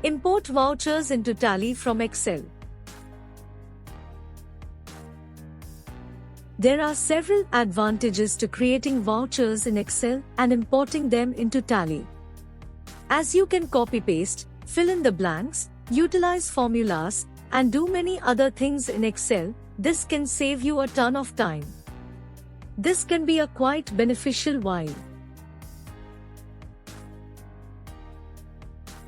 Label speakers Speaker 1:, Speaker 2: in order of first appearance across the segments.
Speaker 1: Import vouchers into Tally from Excel. There are several advantages to creating vouchers in Excel and importing them into Tally. As you can copy-paste, fill in the blanks, utilize formulas, and do many other things in Excel, this can save you a ton of time. This can be a quite beneficial while.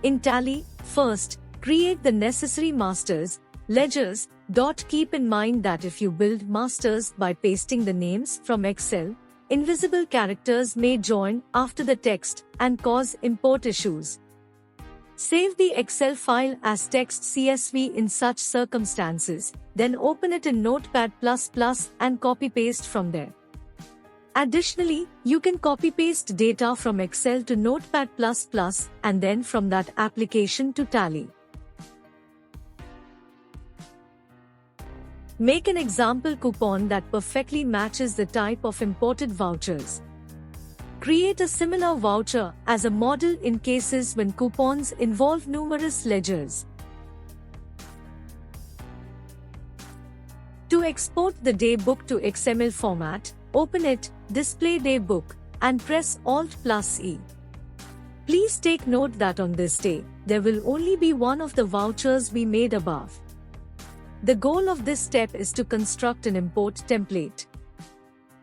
Speaker 1: In Tally, first, create the necessary masters, ledgers. Keep in mind that if you build masters by pasting the names from Excel, invisible characters may join after the text and cause import issues. Save the Excel file as text CSV in such circumstances, then open it in Notepad++ and copy-paste from there. Additionally, you can copy-paste data from Excel to Notepad++ and then from that application to Tally. Make an example coupon that perfectly matches the type of imported vouchers. Create a similar voucher as a model in cases when coupons involve numerous ledgers. To export the daybook to XML format, open it, Display Daybook, and press Alt+E. Please take note that on this day, there will only be one of the vouchers we made above. The goal of this step is to construct an import template.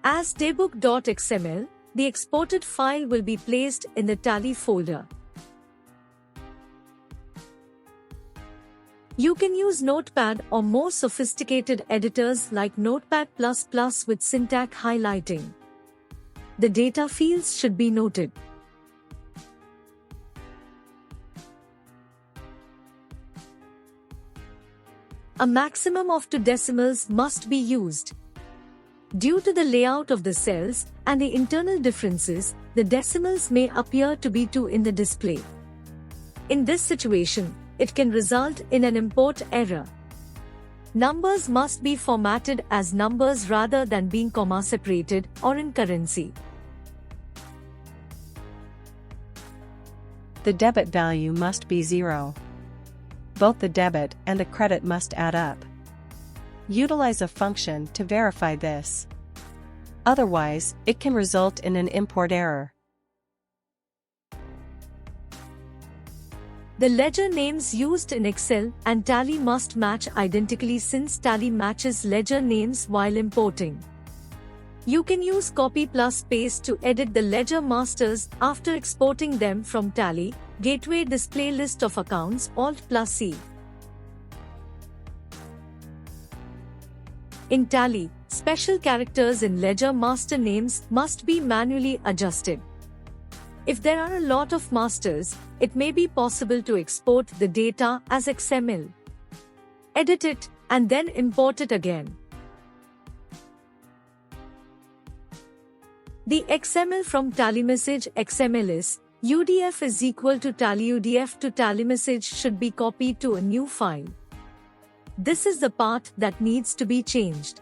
Speaker 1: As daybook.xml, the exported file will be placed in the Tally folder. You can use Notepad or more sophisticated editors like Notepad++ with syntax highlighting. The data fields should be noted. A maximum of 2 decimals must be used. Due to the layout of the cells and the internal differences, the decimals may appear to be 2 in the display. In this situation, it can result in an import error. Numbers must be formatted as numbers rather than being comma separated or in currency.
Speaker 2: The debit value must be 0. Both the debit and the credit must add up. Utilize a function to verify this. Otherwise, it can result in an import error.
Speaker 1: The ledger names used in Excel and Tally must match identically since Tally matches ledger names while importing. You can use copy+paste to edit the ledger masters after exporting them from Tally, Gateway Display List of Accounts, Alt+C. In Tally, special characters in ledger master names must be manually adjusted. If there are a lot of masters, it may be possible to export the data as XML. Edit it, and then import it again. The XML from TallyMessage XML is UDF is equal to TallyUDF to TallyMessage should be copied to a new file. This is the part that needs to be changed.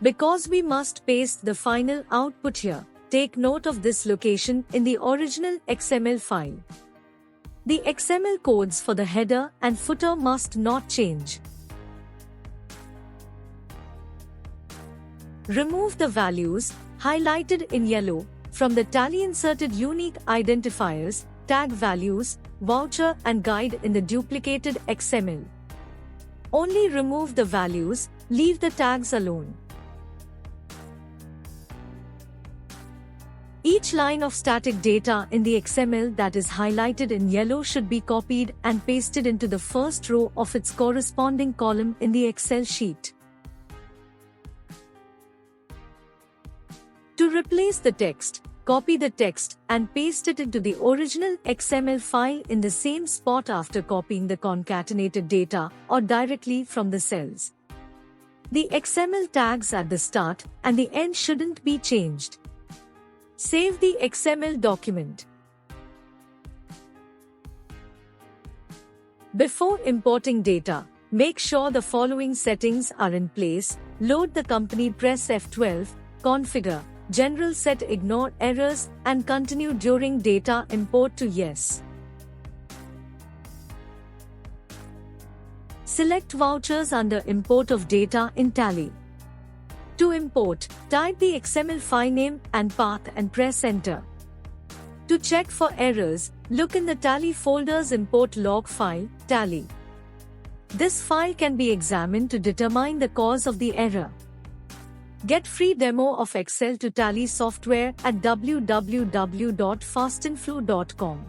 Speaker 1: Because we must paste the final output here, take note of this location in the original XML file. The XML codes for the header and footer must not change. Remove the values, highlighted in yellow, from the Tally inserted unique identifiers, tag values, voucher and guide in the duplicated XML. Only remove the values, leave the tags alone. Each line of static data in the XML that is highlighted in yellow should be copied and pasted into the first row of its corresponding column in the Excel sheet. To replace the text, copy the text and paste it into the original XML file in the same spot after copying the concatenated data or directly from the cells. The XML tags at the start and the end shouldn't be changed. Save the XML document. Before importing data, make sure the following settings are in place. Load the company, press F12, configure, general, set ignore errors and continue during data import to yes. Select vouchers under Import of Data in Tally. To import, type the XML file name and path and press Enter. To check for errors, look in the Tally folder's Import Log file, Tally. This file can be examined to determine the cause of the error. Get free demo of Excel to Tally software at www.fastandflow.com.